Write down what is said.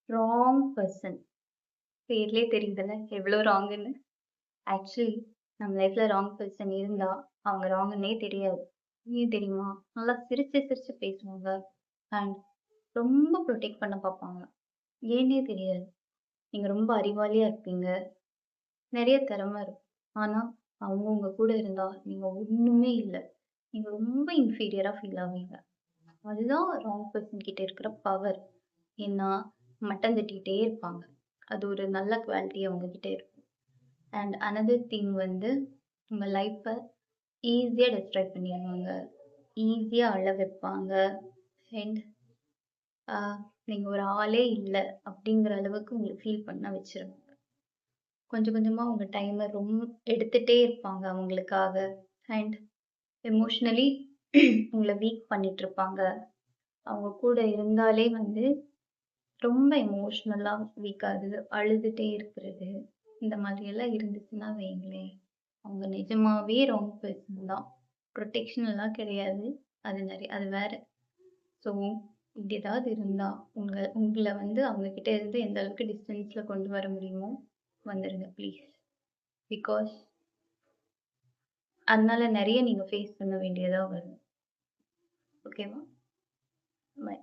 Wrong person. பேர்லயே தெரியுதுல்ல எவ்வளோ ராங்குன்னு. ஆக்சுவலி நம்ம லைஃப்ல ராங் பர்சன் இருந்தா அவங்க ராங்குன்னே தெரியாது. ஏன் தெரியுமா? நல்லா சிரிச்சு சிரிச்சு பேசுவாங்க. அண்ட் ரொம்ப ப்ரொடெக்ட் பண்ண பார்ப்பாங்க. ஏன்னே தெரியாது. நீங்க ரொம்ப அறிவாளியா இருப்பீங்க. நிறைய திறமை இருக்கும். ஆனா அவங்க உங்க கூட இருந்தா நீங்க ஒண்ணுமே இல்ல. நீங்க ரொம்ப இன்ஃபீரியரா ஃபீல் ஆவீங்க. அதுதான் ராங் பர்சன் கிட்ட இருக்கிற பவர். ஏன்னா மட்டம் தட்டிக்கிட்டே இருப்பாங்க. அது ஒரு நல்ல குவாலிட்டி அவங்க கிட்ட இருக்கும். அண்ட் அனதர் திங் வந்து உங்க லைஃப்பை ஈஸியா டிஸ்ட்ராக்ட் பண்ணிடுவாங்க. ஈஸியா அழ வைப்பாங்க. அண்ட் நீங்க ஒரு ஆளே இல்ல அப்படிங்கிற அளவுக்கு உங்களுக்கு ஃபீல் பண்ண வச்சிருவாங்க. கொஞ்சம் கொஞ்சமா உங்க டைமை ரொம்ப எடுத்துட்டே இருப்பாங்க அவங்களுக்காக. அண்ட் எமோஷ்னலி உங்களை வீக் பண்ணிட்டு இருப்பாங்க. அவங்க கூட இருந்தாலே வந்து ரொம்ப எமோஷ்னலா வீக் ஆகுது, அழுதுட்டே இருக்கிறது, இந்த மாதிரி எல்லாம் இருந்துச்சுன்னா வைங்களேன், அவங்க நிஜமாவே ராங் பர்சன் தான். ப்ரொடெக்ஷன் எல்லாம் கிடையாது. அது வேற. ஸோ இப்படி ஏதாவது இருந்தா உங்களை வந்து அவங்க கிட்ட இருந்து எந்த அளவுக்கு டிஸ்டன்ஸ்ல கொண்டு வர முடியுமோ வந்துருங்க ப்ளீஸ். பிகாஸ் அதனால நிறைய நீங்க ஃபேஸ் பண்ண வேண்டியதா வரும். ஓகேவா? பை.